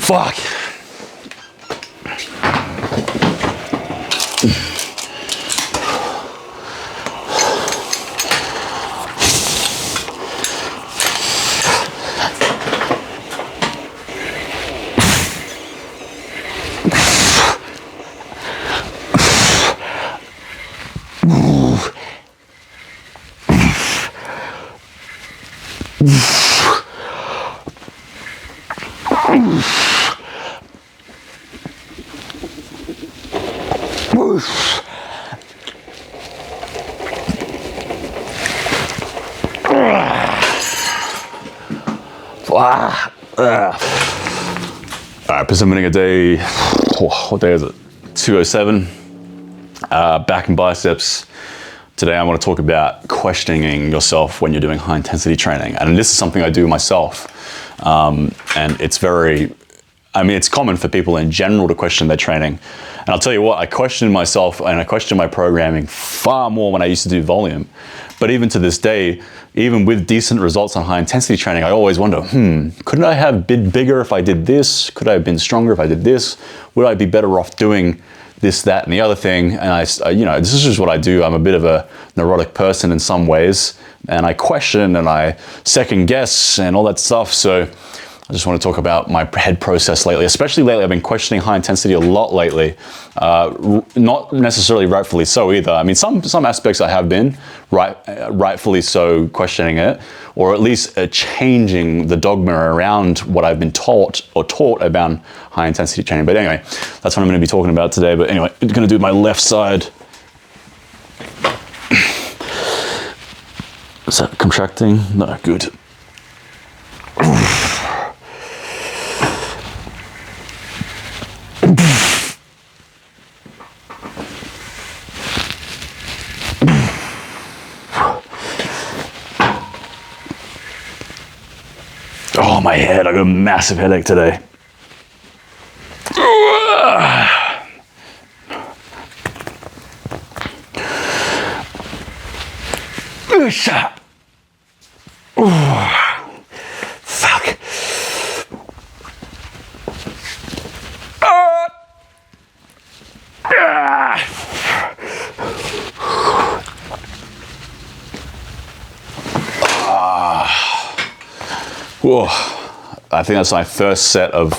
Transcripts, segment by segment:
Fuck. All right, presenting a day, what day is it? 207, back in biceps. Today I want to talk about questioning yourself when you're doing high intensity training. And this is something I do myself. And it's it's common for people in general to question their training. And I'll tell you what, I question myself and I question my programming far more when I used to do volume. But even to this day, even with decent results on high intensity training, I always wonder, couldn't I have been bigger if I did this? Could I have been stronger if I did this? Would I be better off doing this, that, and the other thing? And this is just what I do. I'm a bit of a neurotic person in some ways, and I question and I second guess and all that stuff. So I just want to talk about my head process lately, especially lately. I've been questioning high intensity a lot lately. Not necessarily rightfully so either. I mean, some aspects I have been rightfully so questioning it, or at least changing the dogma around what I've been taught about high intensity training. But anyway, that's what I'm going to be talking about today. But anyway, I'm going to do my left side. Is that contracting? No, good. Oh, my head, I got a massive headache today. Fuck. Whoa. I think that's my first set of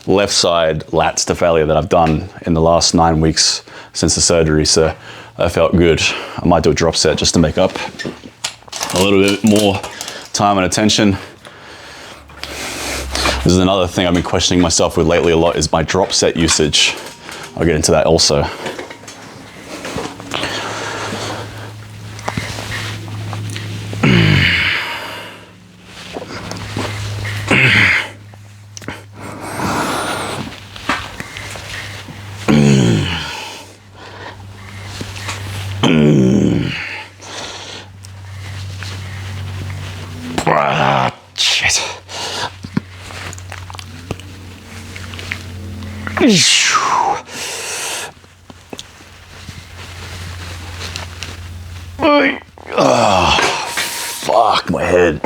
left side lats to failure that I've done in the last 9 weeks since the surgery, so that felt good. I might do a drop set just to make up a little bit more time and attention. This is another thing I've been questioning myself with lately a lot, is my drop set usage. I'll get into that also. Shit. Fuck my head.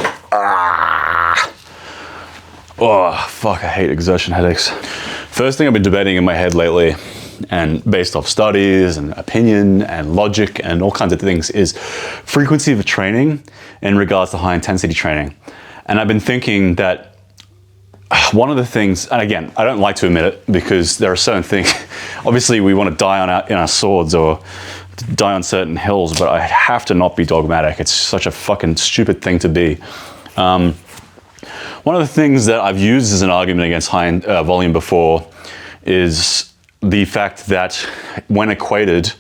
Oh, fuck, I hate exertion headaches. First thing I've been debating in my head lately, and based off studies and opinion and logic and all kinds of things, is frequency of training in regards to high intensity training. And I've been thinking that one of the things, and again, I don't like to admit it because there are certain things, obviously we want to die in our swords or die on certain hills, but I have to not be dogmatic. It's such a fucking stupid thing to be. One of the things that I've used as an argument against high volume before is the fact that when equated,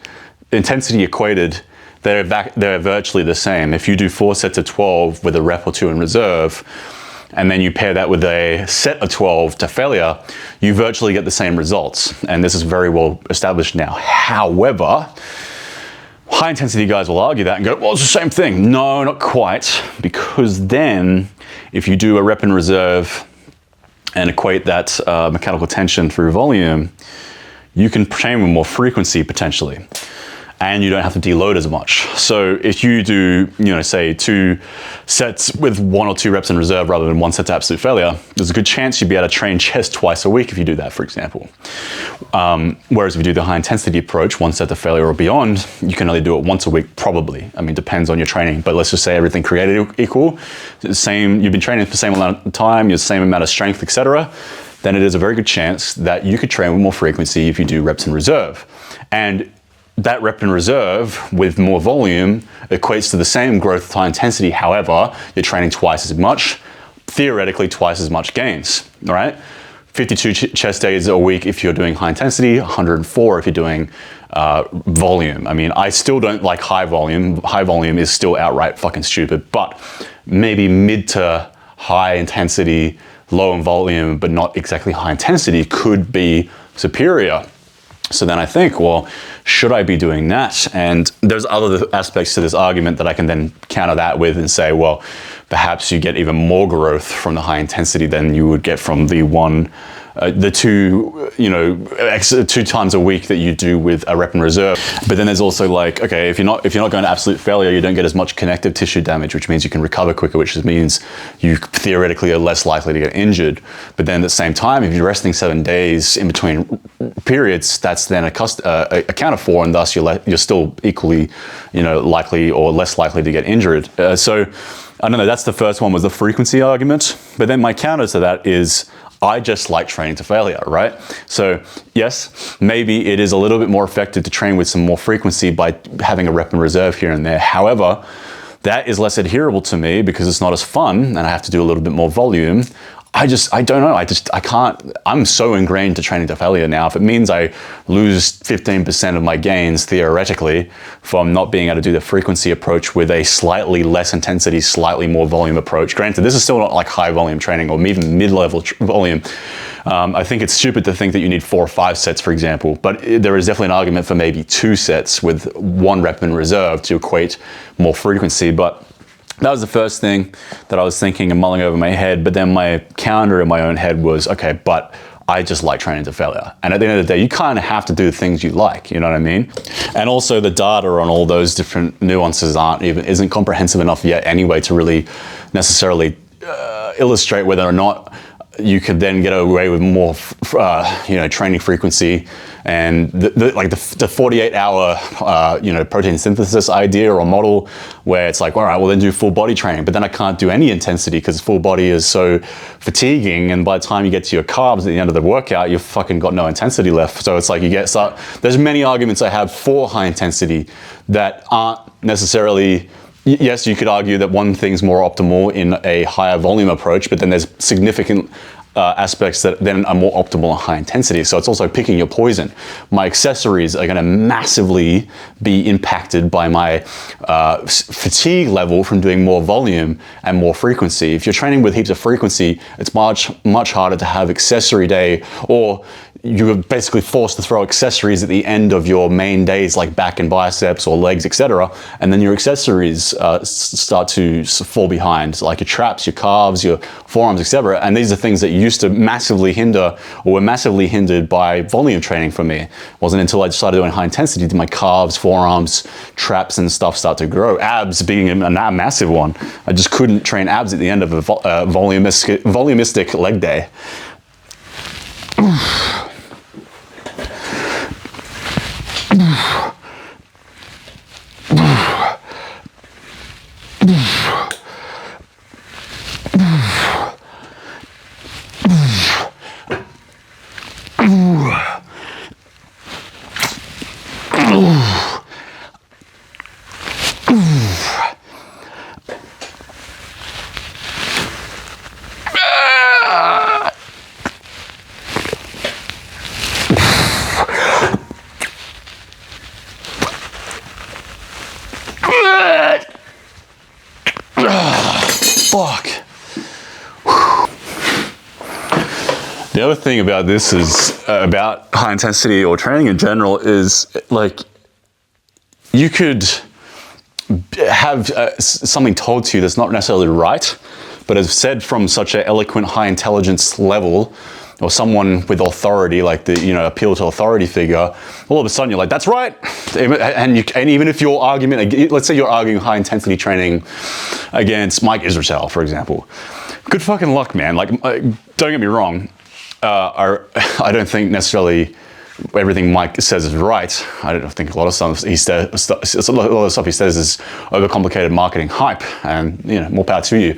intensity equated, they're virtually the same. If you do 4 sets of 12 with a rep or 2 in reserve, and then you pair that with a set of 12 to failure, you virtually get the same results. And this is very well established now. However, high intensity guys will argue that and go, well, it's the same thing. No, not quite, because then if you do a rep in reserve and equate that mechanical tension through volume, you can train with more frequency potentially. and you don't have to deload as much. So if you do, say 2 sets with 1 or 2 reps in reserve rather than 1 set to absolute failure, there's a good chance you'd be able to train chest twice a week if you do that, for example. Whereas if you do the high intensity approach, 1 set to failure or beyond, you can only do it once a week, probably. I mean, depends on your training, but let's just say everything created equal, you've been training for the same amount of time, your same amount of strength, etc., then it is a very good chance that you could train with more frequency if you do reps in reserve. And that rep in reserve with more volume equates to the same growth with high intensity. However, you're training twice as much, theoretically twice as much gains, all right? 52 chest days a week if you're doing high intensity, 104 if you're doing volume. I mean, I still don't like high volume. High volume is still outright fucking stupid, but maybe mid to high intensity, low in volume, but not exactly high intensity could be superior. So then I think, well, should I be doing that? And there's other aspects to this argument that I can then counter that with and say, well, perhaps you get even more growth from the high intensity than you would get from the 2 times a week that you do with a rep in reserve. But then there's also like, okay, if you're not going to absolute failure, you don't get as much connective tissue damage, which means you can recover quicker, which means you theoretically are less likely to get injured. But then at the same time, if you're resting 7 days in between periods, that's then accounted for, and thus you're still equally, likely or less likely to get injured. So I don't know. That's the first one, was the frequency argument. But then my counter to that is, I just like training to failure, right? So yes, maybe it is a little bit more effective to train with some more frequency by having a rep in reserve here and there. However, that is less adherable to me because it's not as fun and I have to do a little bit more volume. I don't know. I can't, I'm so ingrained to training to failure now. If it means I lose 15% of my gains theoretically from not being able to do the frequency approach with a slightly less intensity, slightly more volume approach. Granted, this is still not like high volume training or even mid-level volume. I think it's stupid to think that you need 4 or 5 sets, for example, but there is definitely an argument for maybe 2 sets with 1 rep in reserve to equate more frequency. But that was the first thing that I was thinking and mulling over my head. But then my counter in my own head was, okay, but I just like training to failure. And at the end of the day, you kind of have to do the things you like, you know what I mean? And also the data on all those different nuances isn't comprehensive enough yet anyway to really necessarily illustrate whether or not you could then get away with more, training frequency and the 48-hour, protein synthesis idea or model where it's like, all right, well then do full body training, but then I can't do any intensity because full body is so fatiguing, and by the time you get to your carbs at the end of the workout, you've fucking got no intensity left. So it's like there's many arguments I have for high intensity that aren't necessarily. Yes, you could argue that one thing's more optimal in a higher volume approach, but then there's significant aspects that then are more optimal in high intensity. So it's also picking your poison. My accessories are going to massively be impacted by my fatigue level from doing more volume and more frequency. If you're training with heaps of frequency, it's much harder to have accessory day, or you're basically forced to throw accessories at the end of your main days, like back and biceps or legs, etc. And then your accessories start to fall behind, like your traps, your calves, your forearms, etc. And these are things that used to massively hinder, or were massively hindered by volume training for me. It wasn't until I started doing high intensity did my calves, forearms, traps and stuff start to grow. Abs being a massive one. I just couldn't train abs at the end of a volumistic leg day. Fuck. The other thing about this is about high intensity or training in general is like you could have something told to you that's not necessarily right, but as said from such an eloquent high intelligence level or someone with authority, like the, appeal to authority figure, all of a sudden you're like, that's right. And even if your argument, let's say you're arguing high intensity training against Mike Israetel, for example. Good fucking luck, man. Like, don't get me wrong. I don't think necessarily everything Mike says is right. I don't think a lot of stuff he says, a lot of stuff he says is overcomplicated marketing hype, and more power to you.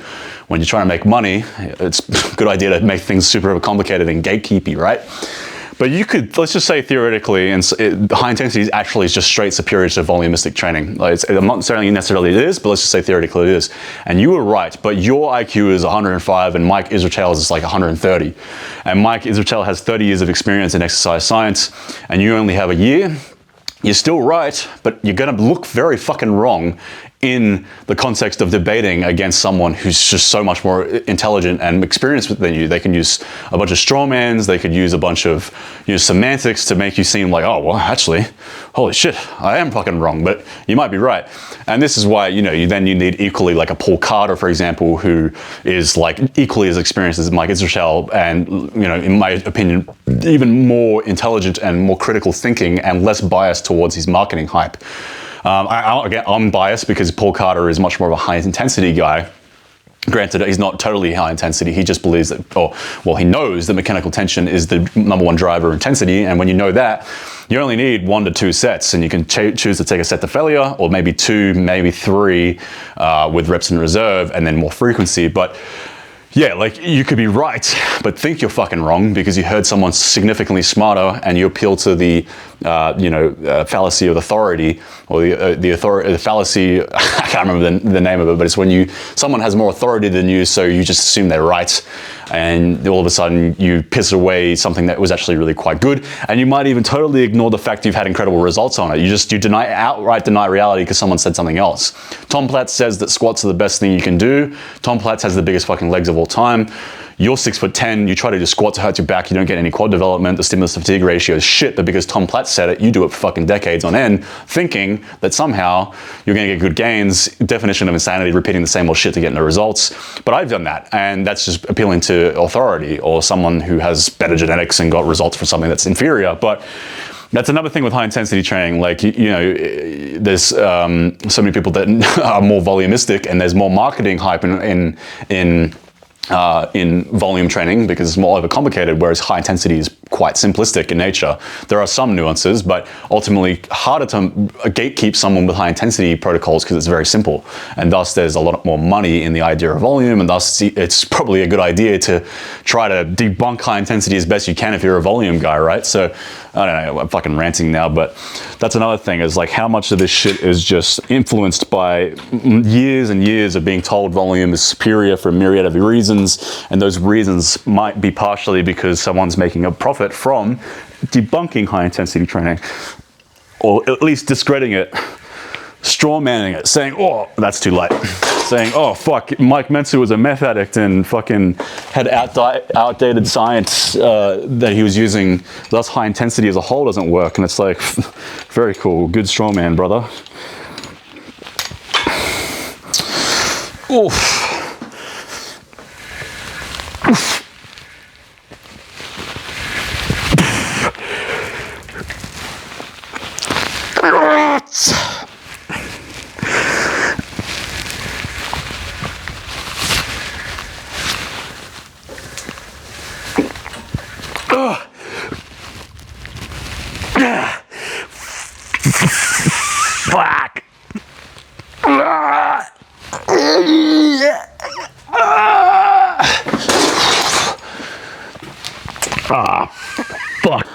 When you're trying to make money, it's a good idea to make things super overcomplicated and gatekeepy, right? But you could, let's just say theoretically, and high intensity is actually just straight superior to volumistic training. Like, I'm not saying necessarily it is, but let's just say theoretically it is. And you were right, but your IQ is 105 and Mike Israetel's is like 130. And Mike Israetel has 30 years of experience in exercise science, and you only have a year. You're still right, but you're gonna look very fucking wrong in the context of debating against someone who's just so much more intelligent and experienced than you. They can use a bunch of strawmans, they could use a bunch of semantics to make you seem like, oh, well, actually, holy shit, I am fucking wrong, but you might be right. And this is why, you need equally like a Paul Carter, for example, who is like equally as experienced as Mike Israetel, and, in my opinion, even more intelligent and more critical thinking and less biased towards his marketing hype. Again, I'm biased because Paul Carter is much more of a high intensity guy. Granted, he's not totally high intensity. He just believes that, he knows that mechanical tension is the #1 driver of intensity. And when you know that, you only need 1 to 2 sets, and you can choose to take a set to failure, or maybe 2, maybe 3 with reps in reserve, and then more frequency. But yeah, like, you could be right, but think you're fucking wrong because you heard someone significantly smarter, and you appeal to the, fallacy of authority, or the fallacy. I can't remember the name of it, but it's when someone has more authority than you, so you just assume they're right, and all of a sudden you piss away something that was actually really quite good, and you might even totally ignore the fact you've had incredible results on it. You outright deny reality because someone said something else. Tom Platz says that squats are the best thing you can do. Tom Platz has the biggest fucking legs of all time. You're 6'10", you try to do squats, it hurts your back, you don't get any quad development, the stimulus to fatigue ratio is shit, but because Tom Platz said it, you do it for fucking decades on end, thinking that somehow you're gonna get good gains. Definition of insanity, repeating the same old shit to get no results. But I've done that, and that's just appealing to authority, or someone who has better genetics and got results for something that's inferior. But that's another thing with high intensity training. Like, there's so many people that are more volumistic, and there's more marketing hype in volume training because it's more overcomplicated, whereas high intensity is quite simplistic in nature. There are some nuances, but ultimately harder to gatekeep someone with high intensity protocols because it's very simple. And thus there's a lot more money in the idea of volume, and thus it's probably a good idea to try to debunk high intensity as best you can if you're a volume guy, right? So I don't know, I'm fucking ranting now, but that's another thing, is like how much of this shit is just influenced by years and years of being told volume is superior for a myriad of reasons, and those reasons might be partially because someone's making a profit from debunking high intensity training, or at least discrediting it, straw manning it, saying, oh, that's too late. Saying, oh, fuck, Mike Mentzer was a meth addict and fucking had outdated science that he was using, thus high intensity as a whole doesn't work. And it's like, very cool, good straw man, brother. Oof. Oof. Fuck. Fuck.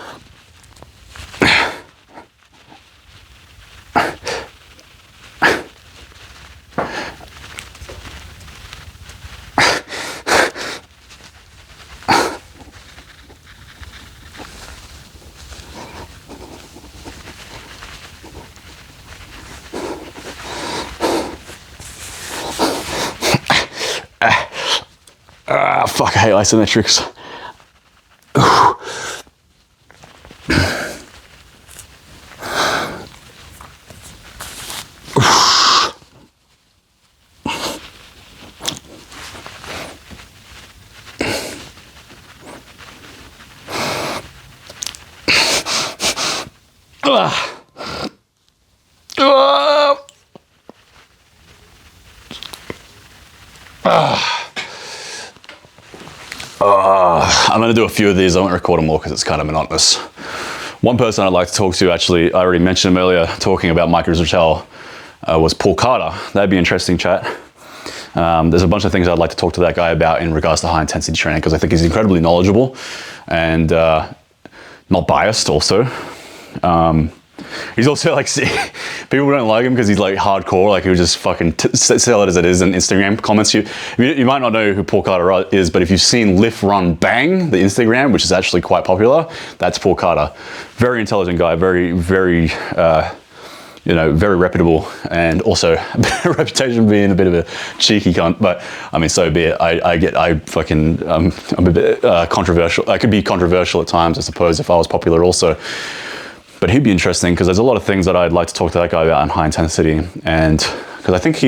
Fuck, I hate isometrics. I'm going to do a few of these. I won't record them all because it's kind of monotonous. One person I'd like to talk to, actually, I already mentioned him earlier, talking about micro-Israel, was Paul Carter. That'd be an interesting chat. There's a bunch of things I'd like to talk to that guy about in regards to high intensity training, because I think he's incredibly knowledgeable and not biased also. He's also like, people don't like him because he's like hardcore, like he'll just fucking sell it as it is in Instagram comments. You might not know who Paul Carter is, but if you've seen Lift Run Bang, the Instagram, which is actually quite popular, that's Paul Carter. Very intelligent guy, very very reputable, and also a reputation for being a bit of a cheeky cunt, but I mean, so be it. I'm a bit controversial. I could be controversial at times, I suppose, if I was popular also. But he'd be interesting because there's a lot of things that I'd like to talk to that guy about in high intensity. And because I think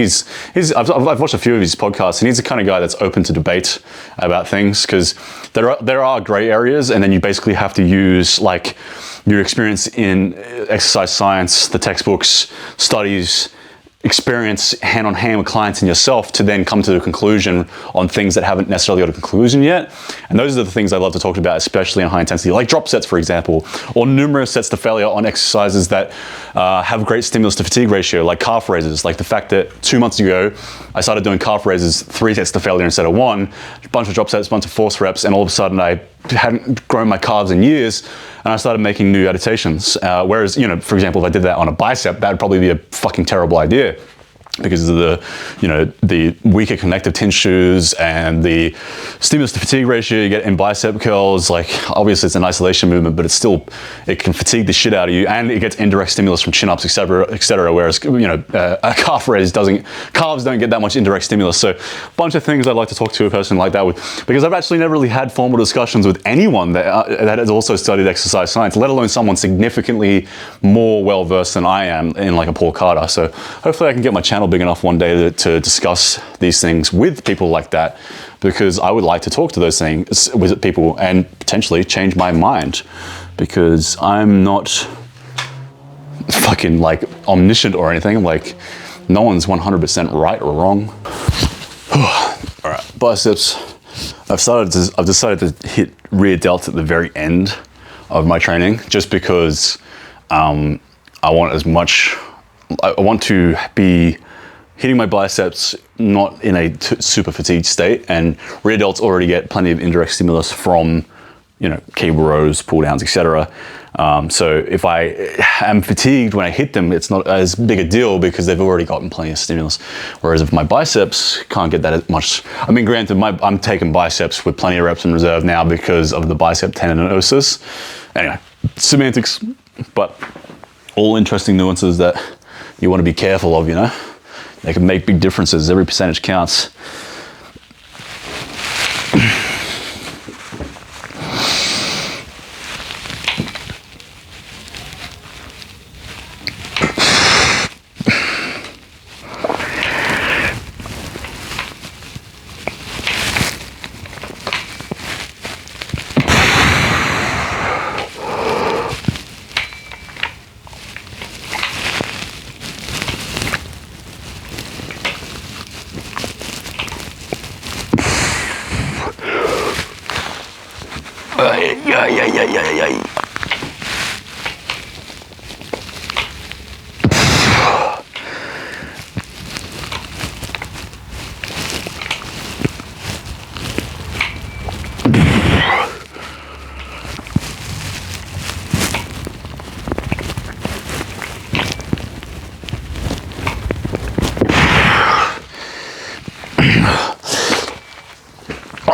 I've watched a few of his podcasts, and he's the kind of guy that's open to debate about things, because there are gray areas, and then you basically have to use like your experience in exercise science, the textbooks, studies, experience hand-on-hand with clients and yourself to then come to a conclusion on things that haven't necessarily got a conclusion yet. And those are the things I love to talk about, especially in high intensity, like drop sets, for example, or numerous sets to failure on exercises that have great stimulus to fatigue ratio, like calf raises. Like the fact that 2 months ago, I started doing calf raises 3 sets to failure instead of 1, a bunch of drop sets, a bunch of force reps, and all of a sudden I hadn't grown my calves in years, and I started making new adaptations. Whereas, for example, if I did that on a bicep, that'd probably be a fucking terrible idea, because of the weaker connective tissues and the stimulus to fatigue ratio you get in bicep curls. Like, obviously it's an isolation movement, but it can fatigue the shit out of you, and it gets indirect stimulus from chin-ups, etc. Whereas, a calf raise calves don't get that much indirect stimulus. So a bunch of things I'd like to talk to a person like that with, because I've actually never really had formal discussions with anyone that has also studied exercise science, let alone someone significantly more well-versed than I am in like a Paul Carter. So hopefully I can get my channel big enough one day to discuss these things with people like that, because I would like to talk to those things with people and potentially change my mind, because I'm not fucking like omniscient or anything. Like, no one's 100% right or wrong. All right, biceps. I've decided to hit rear delts at the very end of my training, just because I want to be hitting my biceps not in a super fatigued state, and rear delts already get plenty of indirect stimulus from cable rows, pull downs, etc. So if I am fatigued when I hit them, it's not as big a deal because they've already gotten plenty of stimulus. Whereas if my biceps can't get that as much, I mean, granted, I'm taking biceps with plenty of reps in reserve now because of the bicep tendinosis. Anyway, semantics, but all interesting nuances that you want to be careful of, They can make big differences. Every percentage counts.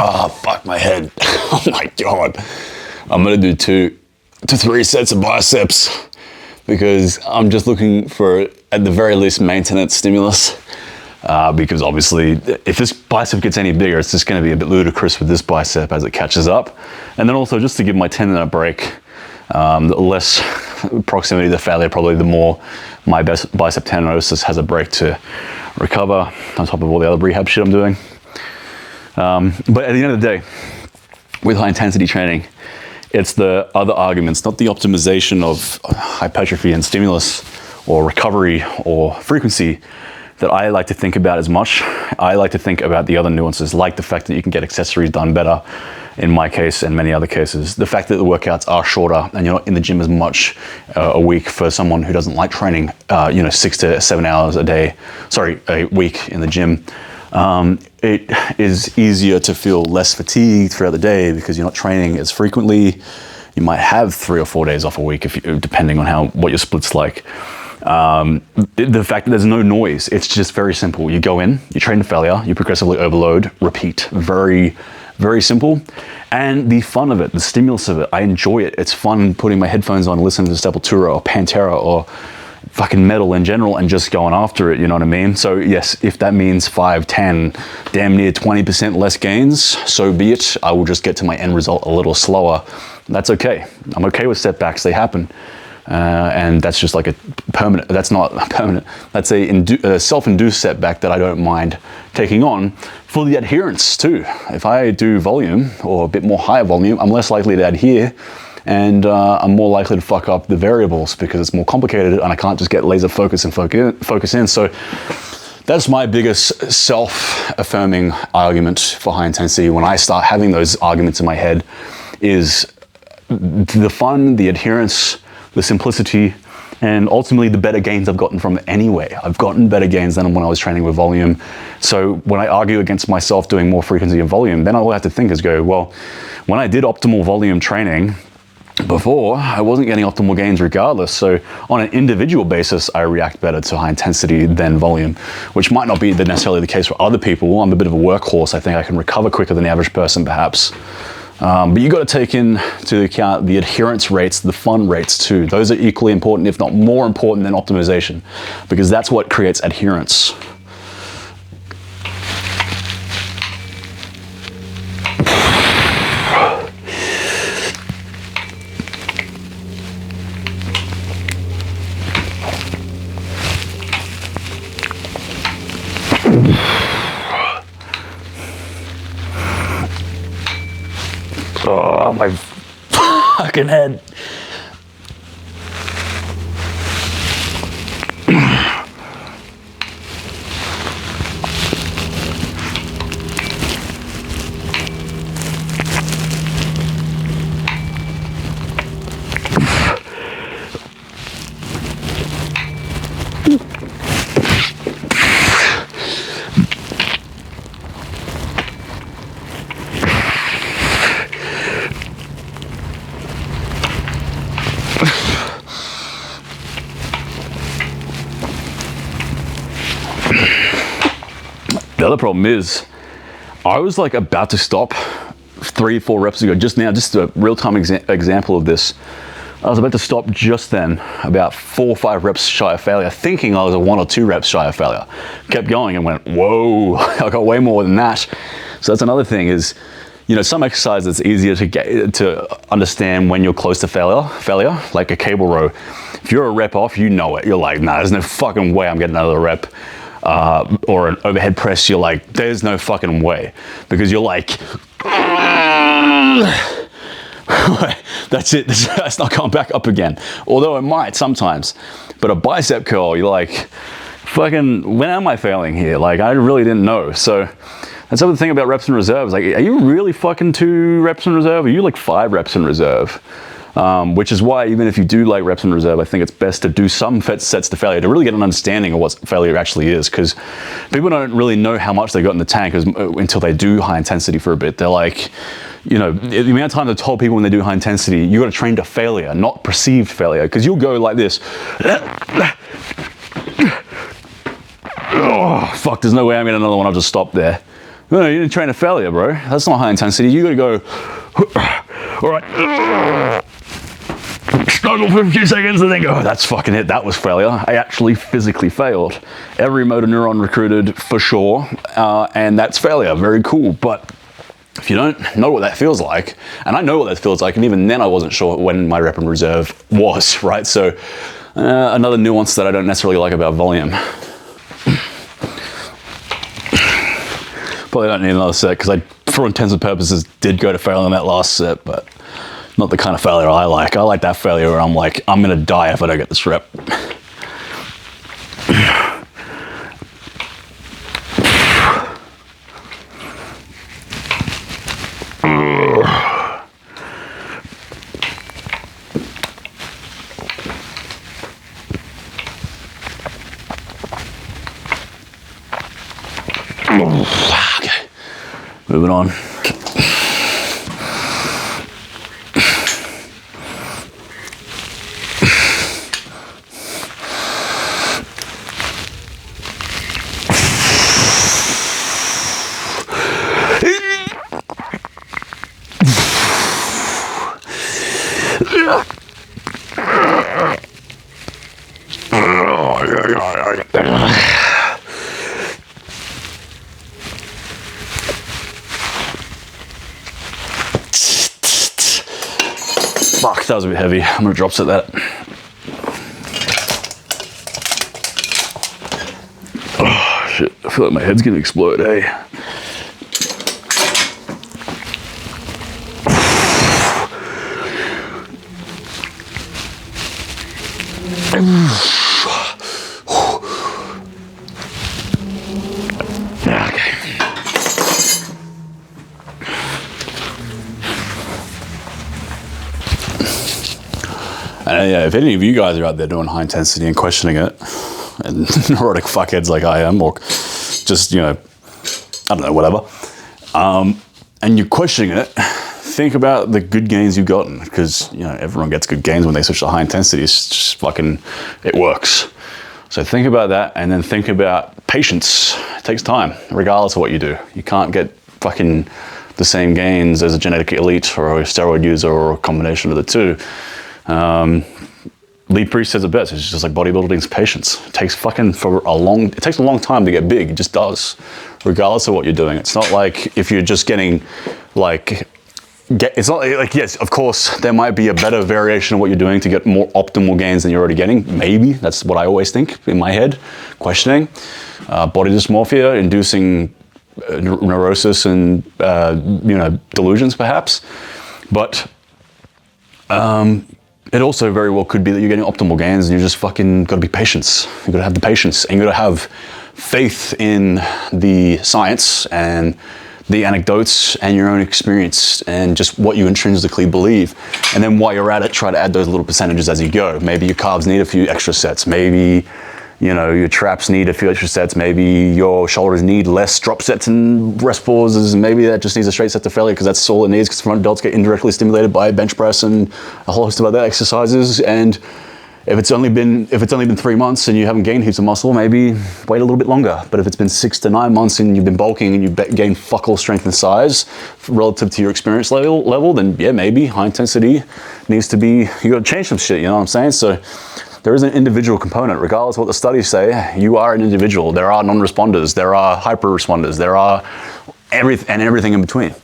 Oh, fuck my head. Oh my God. I'm gonna do 2 to 3 sets of biceps because I'm just looking for, at the very least, maintenance stimulus. Because obviously, if this bicep gets any bigger, it's just gonna be a bit ludicrous with this bicep as it catches up. And then also just to give my tendon a break, the less proximity to failure, probably the more my bicep tendinosis has a break to recover, on top of all the other rehab shit I'm doing. But at the end of the day, with high intensity training, it's the other arguments, not the optimization of hypertrophy and stimulus or recovery or frequency. that I like to think about as much. I like to think about the other nuances, like the fact that you can get accessories done better, in my case and many other cases. The fact that the workouts are shorter and you're not in the gym as much a week for someone who doesn't like training, 6 to 7 hours a week in the gym. It is easier to feel less fatigued throughout the day because you're not training as frequently. You might have 3 or 4 days off a week, depending on what your split's like. The fact that there's no noise, it's just very simple. You go in, you train to failure, you progressively overload, repeat. Very, very simple. And the fun of it, the stimulus of it, I enjoy it. It's fun putting my headphones on, listening to Sepultura or Pantera or fucking metal in general and just going after it, you know what I mean? So yes, if that means 5, 10, damn near 20% less gains, so be it. I will just get to my end result a little slower. That's okay. I'm okay with setbacks, they happen. And that's just like that's not permanent. That's a self-induced setback that I don't mind taking on for the adherence too. If I do volume or a bit more higher volume, I'm less likely to adhere, and I'm more likely to fuck up the variables because it's more complicated and I can't just get laser focus and focus in. So that's my biggest self-affirming argument for high intensity. When I start having those arguments in my head, is the fun, the adherence, the simplicity, and ultimately the better gains I've gotten from it anyway. I've gotten better gains than when I was training with volume. So when I argue against myself doing more frequency and volume, then all I have to think is go, well, when I did optimal volume training before, I wasn't getting optimal gains regardless. So on an individual basis, I react better to high intensity than volume, which might not be necessarily the case for other people. I'm a bit of a workhorse. I think I can recover quicker than the average person perhaps. But you got to take into account the adherence rates, the fun rates too. Those are equally important, if not more important than optimization, because that's what creates adherence. Oh, my fucking head. The other problem is, I was like about to stop 3-4 reps ago, just now, just a real-time example of this. I was about to stop just then, about 4 or 5 reps shy of failure, thinking I was a 1 or 2 reps shy of failure. Kept going and went, whoa, I got way more than that. So that's another thing is, some exercises it's easier to understand when you're close to failure, like a cable row. If you're a rep off, you know it. You're like, nah, there's no fucking way I'm getting another rep. Or an overhead press, you're like, there's no fucking way. Because you're like, that's it, that's not going back up again. Although it might sometimes. But a bicep curl, you're like, fucking, when am I failing here? Like, I really didn't know. So that's the other thing about reps in reserve. Like, are you really fucking 2 reps in reserve? Or are you like 5 reps in reserve? Which is why even if you do like reps in reserve, I think it's best to do some sets to failure to really get an understanding of what failure actually is, because people don't really know how much they got in the tank until they do high intensity for a bit. They're like, the amount of times I've told people when they do high intensity, you got to train to failure, not perceived failure, because you'll go like this. Oh, fuck, there's no way I'm getting another one, I'll just stop there. No, you didn't train to failure, bro. That's not high intensity. You got to go, all right, struggle for a few seconds and then go, oh, that's fucking it, that was failure. I actually physically failed. Every motor neuron recruited for sure, and that's failure, very cool. But if you don't know what that feels like, and I know what that feels like, and even then I wasn't sure when my rep in reserve was, right? So another nuance that I don't necessarily like about volume. Probably don't need another set, because I, for intents and purposes, did go to failure in that last set, but not the kind of failure I like. I like that failure where I'm like, I'm gonna die if I don't get this rep. Okay, moving on. Fuck, that was a bit heavy. I'm gonna drop set that. Oh shit, I feel like my head's gonna explode, hey. And yeah, if any of you guys are out there doing high intensity and questioning it, and neurotic fuckheads like I am, or just, you know, I don't know, whatever, and you're questioning it, think about the good gains you've gotten, because, you know, everyone gets good gains when they switch to high intensity. It's just fucking, it works. So think about that, and then think about patience. It takes time, regardless of what you do. You can't get fucking the same gains as a genetic elite or a steroid user or a combination of the two. Lee Priest says it best. It's just like bodybuilding's patience. It takes a long time to get big. It just does, regardless of what you're doing. It's not like if you're just getting it's not like, yes, of course, there might be a better variation of what you're doing to get more optimal gains than you're already getting. Maybe, that's what I always think in my head, questioning. Body dysmorphia, inducing neurosis and, you know, delusions perhaps. But, it also very well could be that you're getting optimal gains and you just fucking gotta be patient. You gotta have the patience, and you gotta have faith in the science and the anecdotes and your own experience and just what you intrinsically believe. And then while you're at it, try to add those little percentages as you go. Maybe your calves need a few extra sets. Maybe, you know, your traps need a few extra sets. Maybe your shoulders need less drop sets and rest pauses. Maybe that just needs a straight set to failure because that's all it needs, because front delts get indirectly stimulated by bench press and a whole host of other exercises. And if it's only been 3 months and you haven't gained heaps of muscle, maybe wait a little bit longer. But if it's been 6 to 9 months and you've been bulking and you've gained fuck all strength and size relative to your experience level, then yeah, maybe high intensity needs to be, you gotta change some shit, you know what I'm saying? So there is an individual component. Regardless of what the studies say, you are an individual. There are non-responders, there are hyper-responders, there are everything in between.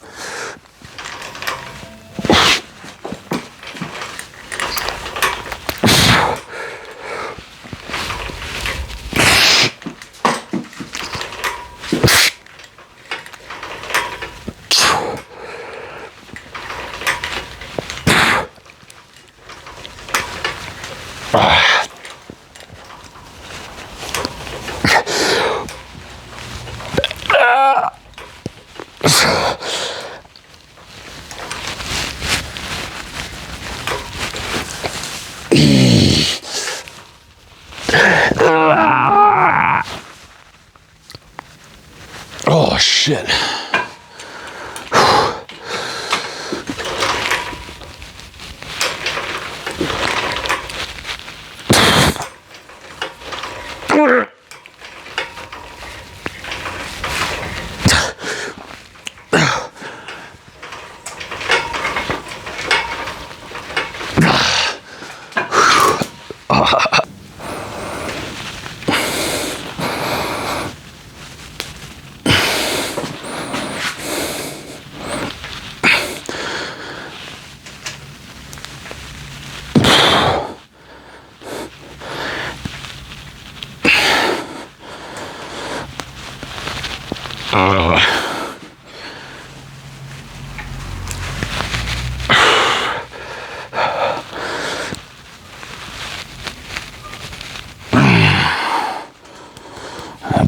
Oh shit.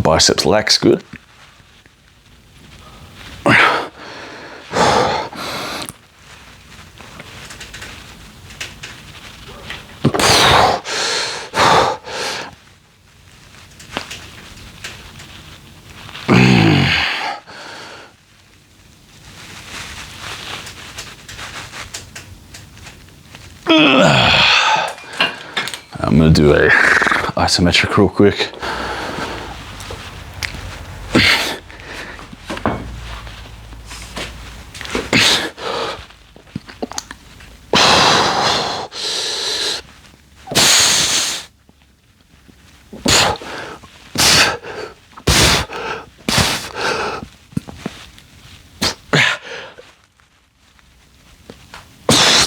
Biceps lax, good. do a isometric real quick.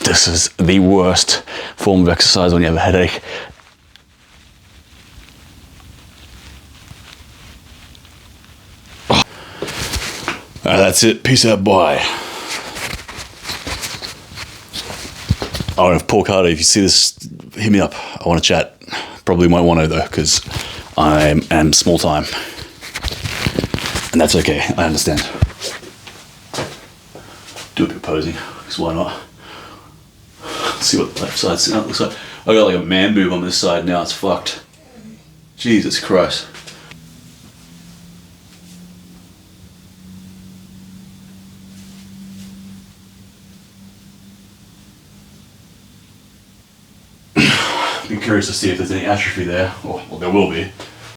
This is the worst form of exercise when you have a headache. That's it. Peace out. Bye. I don't know if Paul Carter, if you see this, hit me up. I want to chat. Probably won't want to though, because I am small time. And that's okay. I understand. Do a bit of posing, because why not? Let's see what the left side looks like. I got like a man boob on this side now. It's fucked. Jesus Christ. Be curious to see if there's any atrophy there. Well, there will be.